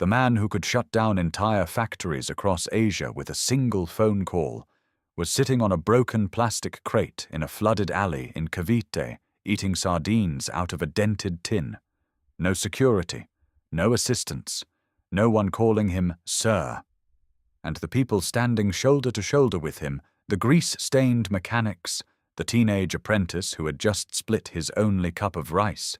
the man who could shut down entire factories across Asia with a single phone call, was sitting on a broken plastic crate in a flooded alley in Cavite, eating sardines out of a dented tin. No security, no assistance, no one calling him sir. And the people standing shoulder to shoulder with him, the grease-stained mechanics, the teenage apprentice who had just split his only cup of rice,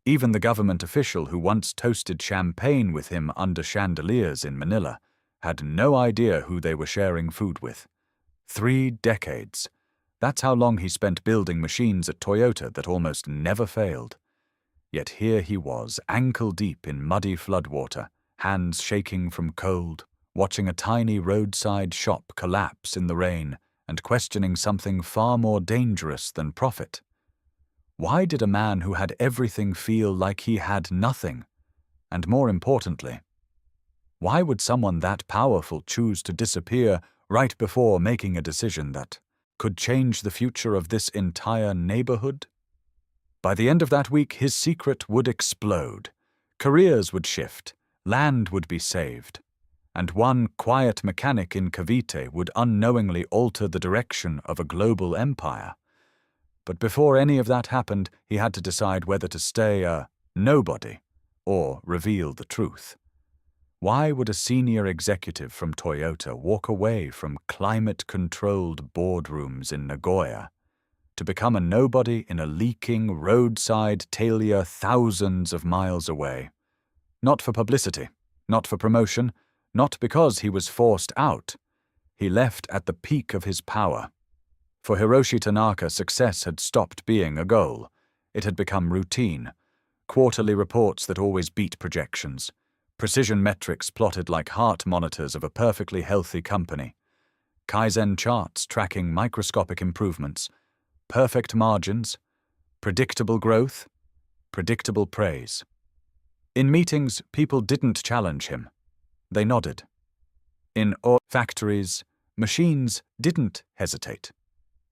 even the government official who once toasted champagne with him under chandeliers in Manila, had no idea who they were sharing food with. 3 decades. That's how long he spent building machines at Toyota that almost never failed. Yet here he was, ankle-deep in muddy floodwater, hands shaking from cold, watching a tiny roadside shop collapse in the rain and questioning something far more dangerous than profit. Why did a man who had everything feel like he had nothing? And more importantly, why would someone that powerful choose to disappear right before making a decision that could change the future of this entire neighborhood? By the end of that week, his secret would explode. Careers would shift, land would be saved, and one quiet mechanic in Cavite would unknowingly alter the direction of a global empire. But before any of that happened, he had to decide whether to stay a nobody or reveal the truth. Why would a senior executive from Toyota walk away from climate-controlled boardrooms in Nagoya to become a nobody in a leaking roadside talyer thousands of miles away? Not for publicity, not for promotion, not because he was forced out. He left at the peak of his power. For Hiroshi Tanaka, success had stopped being a goal. It had become routine. Quarterly reports that always beat projections. Precision metrics plotted like heart monitors of a perfectly healthy company. Kaizen charts tracking microscopic improvements. Perfect margins. Predictable growth. Predictable praise. In meetings, people didn't challenge him. They nodded. In factories, machines didn't hesitate.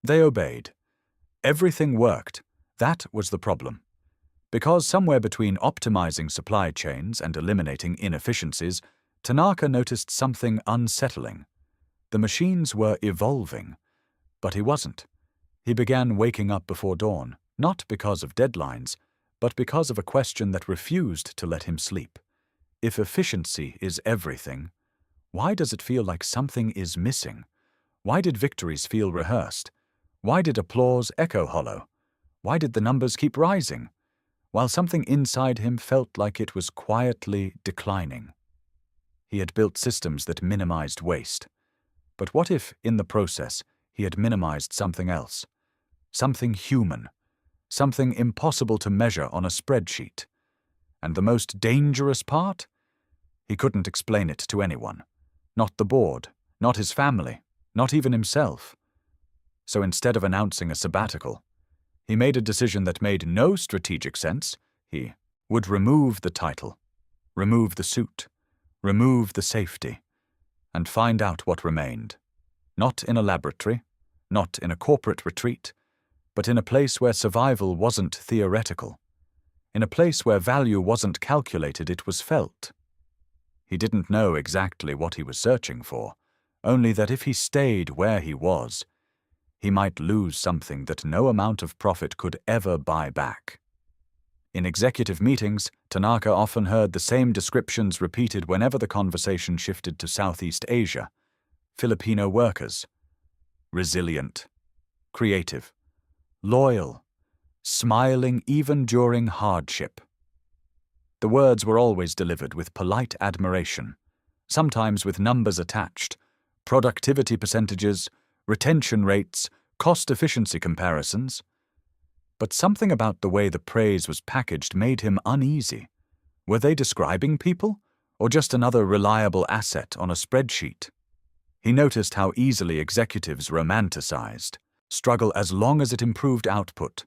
They obeyed. Everything worked. That was the problem. Because somewhere between optimizing supply chains and eliminating inefficiencies, Tanaka noticed something unsettling. The machines were evolving, but he wasn't. He began waking up before dawn, not because of deadlines, but because of a question that refused to let him sleep. If efficiency is everything, why does it feel like something is missing? Why did victories feel rehearsed? Why did applause echo hollow? Why did the numbers keep rising, while something inside him felt like it was quietly declining? He had built systems that minimized waste. But what if, in the process, he had minimized something else? Something human. Something impossible to measure on a spreadsheet. And the most dangerous part? He couldn't explain it to anyone. Not the board, not his family, not even himself. So instead of announcing a sabbatical, he made a decision that made no strategic sense. He would remove the title, remove the suit, remove the safety, and find out what remained. Not in a laboratory, not in a corporate retreat, but in a place where survival wasn't theoretical. In a place where value wasn't calculated, it was felt. He didn't know exactly what he was searching for, only that if he stayed where he was, he might lose something that no amount of profit could ever buy back. In executive meetings, Tanaka often heard the same descriptions repeated whenever the conversation shifted to Southeast Asia. Filipino workers. Resilient. Creative. Loyal. Smiling even during hardship. The words were always delivered with polite admiration, sometimes with numbers attached, productivity percentages, retention rates, cost efficiency comparisons. But something about the way the praise was packaged made him uneasy. Were they describing people, or just another reliable asset on a spreadsheet? He noticed how easily executives romanticized struggle as long as it improved output.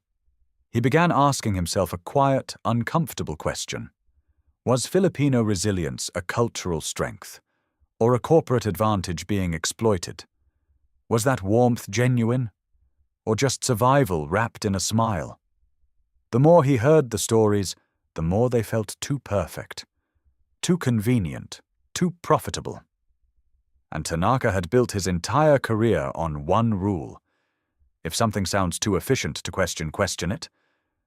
He began asking himself a quiet, uncomfortable question. Was Filipino resilience a cultural strength, or a corporate advantage being exploited? Was that warmth genuine, or just survival wrapped in a smile? The more he heard the stories, the more they felt too perfect. too convenient, too profitable. And Tanaka had built his entire career on one rule. If something sounds too efficient to question it.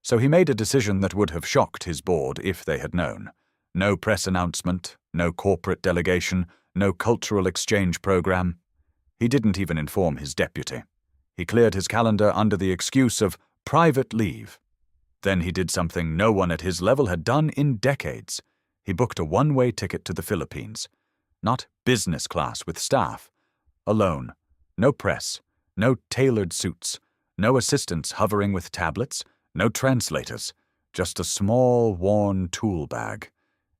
So he made a decision that would have shocked his board if they had known. No press announcement, no corporate delegation, no cultural exchange program. He didn't even inform his deputy. He cleared his calendar under the excuse of private leave. Then he did something no one at his level had done in decades. He booked a one-way ticket to the Philippines. Not business class with staff. Alone. No press. No tailored suits. No assistants hovering with tablets. No translators. Just a small, worn tool bag.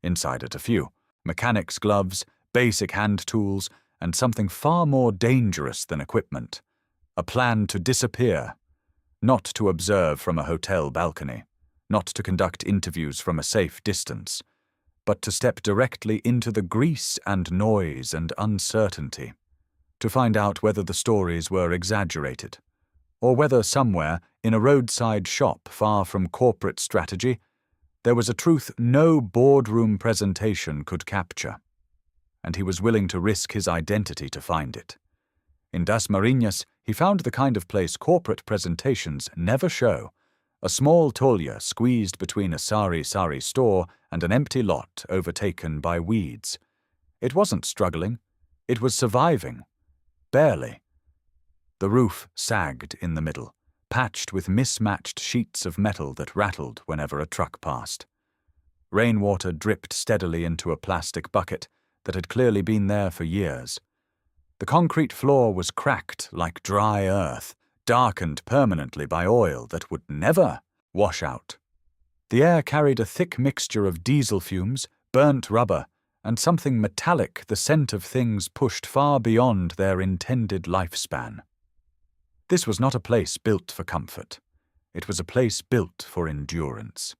Inside it a few mechanics' gloves, basic hand tools, and something far more dangerous than equipment. A plan to disappear. Not to observe from a hotel balcony. Not to conduct interviews from a safe distance. But to step directly into the grease and noise and uncertainty. To find out whether the stories were exaggerated. Or whether somewhere, in a roadside shop far from corporate strategy, there was a truth no boardroom presentation could capture. And he was willing to risk his identity to find it. In Das Marinas, he found the kind of place corporate presentations never show. A small talyer squeezed between a sari-sari store and an empty lot overtaken by weeds. It wasn't struggling. It was surviving. Barely. The roof sagged in the middle, patched with mismatched sheets of metal that rattled whenever a truck passed. Rainwater dripped steadily into a plastic bucket that had clearly been there for years. The concrete floor was cracked like dry earth, darkened permanently by oil that would never wash out. The air carried a thick mixture of diesel fumes, burnt rubber, and something metallic, the scent of things pushed far beyond their intended lifespan. This was not a place built for comfort. It was a place built for endurance.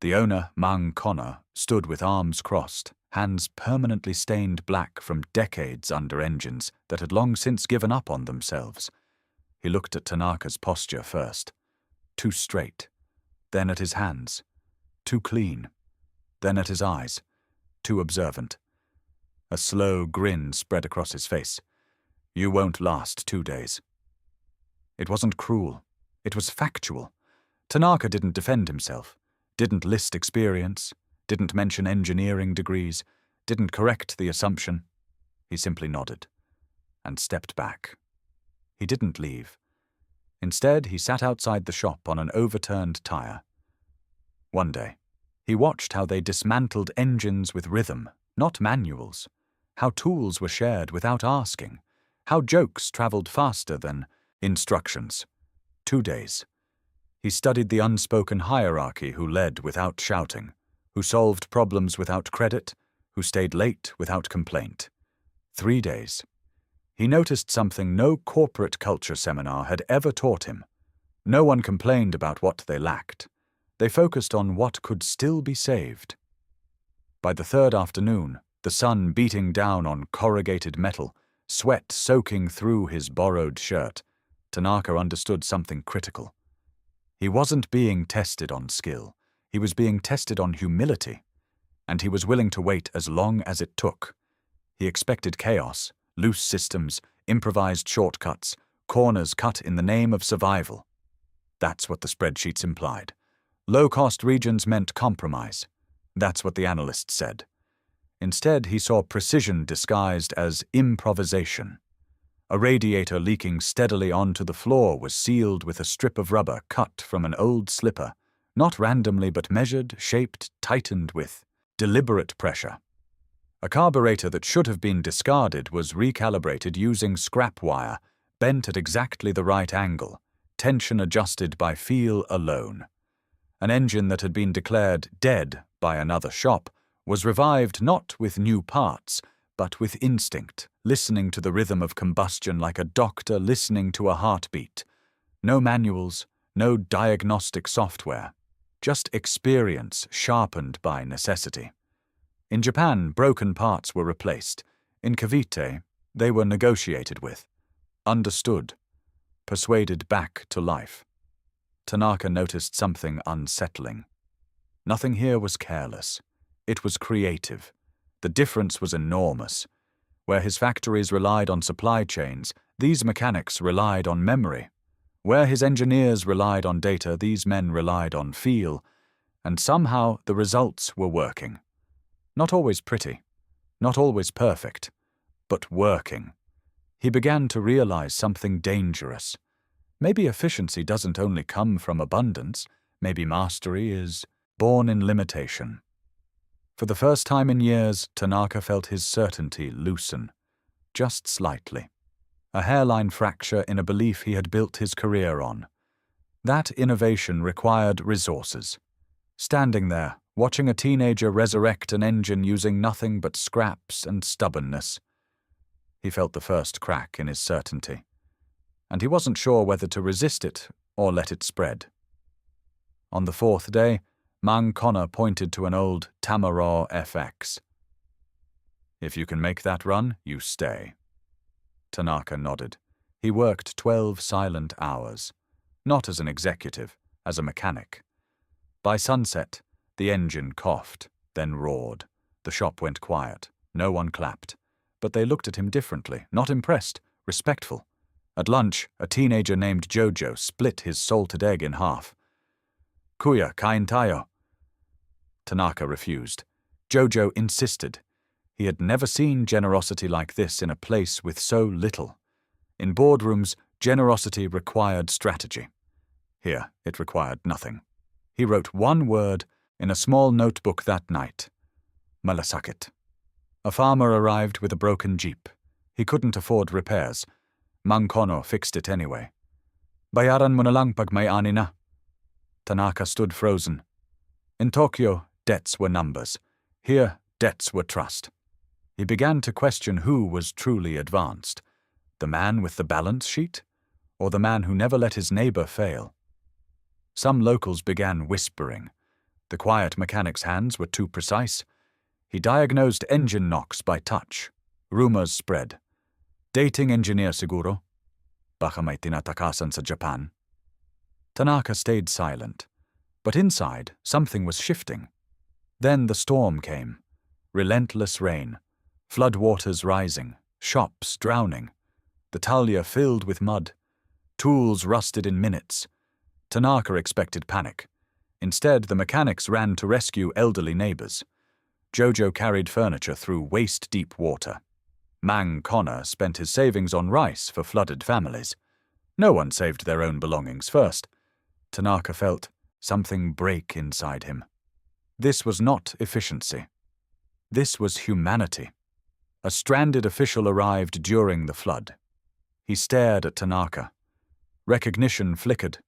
The owner, Mang Connor, stood with arms crossed, hands permanently stained black from decades under engines that had long since given up on themselves. He looked at Tanaka's posture first. Too straight. Then at his hands. Too clean. Then at his eyes. Too observant. A slow grin spread across his face. You won't last 2 days. It wasn't cruel. It was factual. Tanaka didn't defend himself, didn't list experience, didn't mention engineering degrees, didn't correct the assumption. He simply nodded and stepped back. He didn't leave. Instead, he sat outside the shop on an overturned tire. One day, he watched how they dismantled engines with rhythm, not manuals, how tools were shared without asking, how jokes traveled faster than instructions. 2 days. He studied the unspoken hierarchy who led without shouting, who solved problems without credit, who stayed late without complaint. 3 days. He noticed something no corporate culture seminar had ever taught him. No one complained about what they lacked. They focused on what could still be saved. By the third afternoon, the sun beating down on corrugated metal, sweat soaking through his borrowed shirt, Tanaka understood something critical. He wasn't being tested on skill. He was being tested on humility. And he was willing to wait as long as it took. He expected chaos, loose systems, improvised shortcuts, corners cut in the name of survival. That's what the spreadsheets implied. Low-cost regions meant compromise. That's what the analysts said. Instead, he saw precision disguised as improvisation. A radiator leaking steadily onto the floor was sealed with a strip of rubber cut from an old slipper, not randomly but measured, shaped, tightened with deliberate pressure. A carburetor that should have been discarded was recalibrated using scrap wire, bent at exactly the right angle, tension adjusted by feel alone. An engine that had been declared dead by another shop was revived not with new parts, but with instinct, listening to the rhythm of combustion like a doctor listening to a heartbeat. No manuals, no diagnostic software, just experience sharpened by necessity. In Japan, broken parts were replaced. In Cavite, they were negotiated with, understood, persuaded back to life. Tanaka noticed something unsettling. Nothing here was careless. It was creative, The difference was enormous. Where his factories relied on supply chains, these mechanics relied on memory. Where his engineers relied on data, these men relied on feel. And somehow the results were working. Not always pretty, not always perfect, but working. He began to realize something dangerous. Maybe efficiency doesn't only come from abundance. Maybe mastery is born in limitation. For the first time in years, Tanaka felt his certainty loosen, just slightly. A hairline fracture in a belief he had built his career on. That innovation required resources. Standing there, watching a teenager resurrect an engine using nothing but scraps and stubbornness, he felt the first crack in his certainty. And he wasn't sure whether to resist it or let it spread. On the fourth day, Mang Connor pointed to an old Tamaraw FX. "If you can make that run, you stay." Tanaka nodded. He worked 12 silent hours, not as an executive, as a mechanic. By sunset, the engine coughed, then roared. The shop went quiet. No one clapped. But they looked at him differently, not impressed, respectful. At lunch, a teenager named Jojo split his salted egg in half. "Kuya, kain tayo." Tanaka refused. Jojo insisted. He had never seen generosity like this in a place with so little. In boardrooms, generosity required strategy. Here, it required nothing. He wrote one word in a small notebook that night. Malasakit. A farmer arrived with a broken jeep. He couldn't afford repairs. Mang Connor fixed it anyway. "Bayaran mo na lang pag may ani na." Tanaka stood frozen. In Tokyo, debts were numbers. Here, debts were trust. He began to question who was truly advanced. The man with the balance sheet? Or the man who never let his neighbor fail? Some locals began whispering. The quiet mechanic's hands were too precise. He diagnosed engine knocks by touch. Rumors spread. "Dating engineer siguro? Baka may tinatakasan sa Japan." Tanaka stayed silent. But inside, something was shifting. Then the storm came. Relentless rain. Floodwaters rising. Shops drowning. The talyer filled with mud. Tools rusted in minutes. Tanaka expected panic. Instead, the mechanics ran to rescue elderly neighbors. Jojo carried furniture through waist-deep water. Mang Connor spent his savings on rice for flooded families. No one saved their own belongings first. Tanaka felt something break inside him. This was not efficiency. This was humanity. A stranded official arrived during the flood. He stared at Tanaka. Recognition flickered.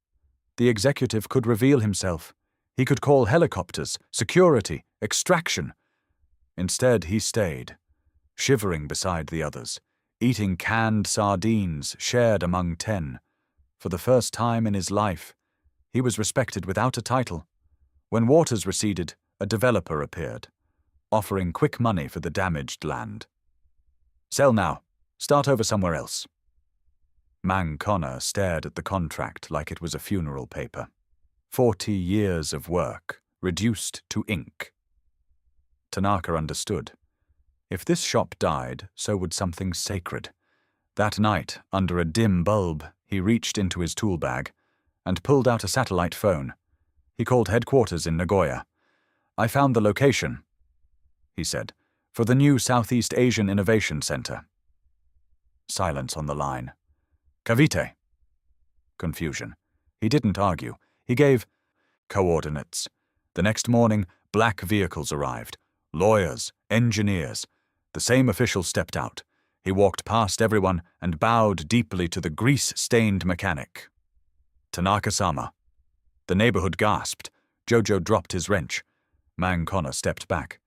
The executive could reveal himself. He could call helicopters, security, extraction. Instead, he stayed, shivering beside the others, eating canned sardines shared among 10. For the first time in his life, he was respected without a title. When waters receded, a developer appeared, offering quick money for the damaged land. "Sell now. Start over somewhere else." Mang Connor stared at the contract like it was a funeral paper. 40 years of work, reduced to ink. Tanaka understood. If this shop died, so would something sacred. That night, under a dim bulb, he reached into his tool bag and pulled out a satellite phone. He called headquarters in Nagoya. "I found the location," he said, "for the new Southeast Asian Innovation Center." Silence on the line. "Cavite." Confusion. He didn't argue. He gave coordinates. The next morning, black vehicles arrived. Lawyers, engineers. The same official stepped out. He walked past everyone and bowed deeply to the grease-stained mechanic. "Tanaka-sama." The neighborhood gasped. Jojo dropped his wrench. Mang Connor stepped back.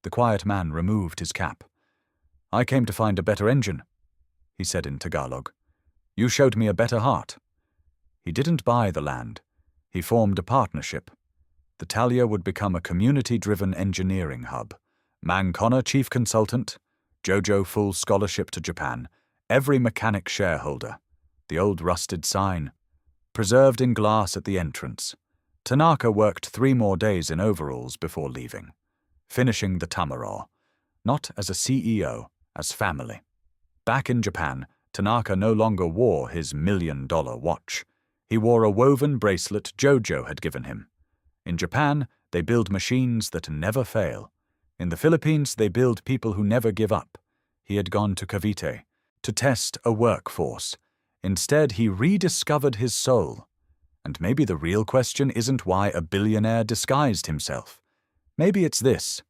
The quiet man removed his cap. "I came to find a better engine," he said in Tagalog. "You showed me a better heart." He didn't buy the land. He formed a partnership. The talyer would become a community-driven engineering hub. Mang Connor chief consultant, Jojo full scholarship to Japan, every mechanic shareholder, the old rusted sign, preserved in glass at the entrance. Tanaka worked 3 more days in overalls before leaving, finishing the Tamaraw. not as a CEO, as family. Back in Japan, Tanaka no longer wore his $1 million watch. He wore a woven bracelet Jojo had given him. In Japan, they build machines that never fail. In the Philippines, they build people who never give up. He had gone to Cavite to test a workforce. Instead, he rediscovered his soul. And maybe the real question isn't why a billionaire disguised himself. Maybe it's this: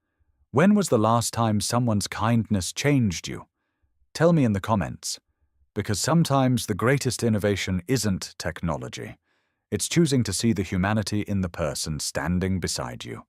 when was the last time someone's kindness changed you? Tell me in the comments. Because sometimes the greatest innovation isn't technology. It's choosing to see the humanity in the person standing beside you.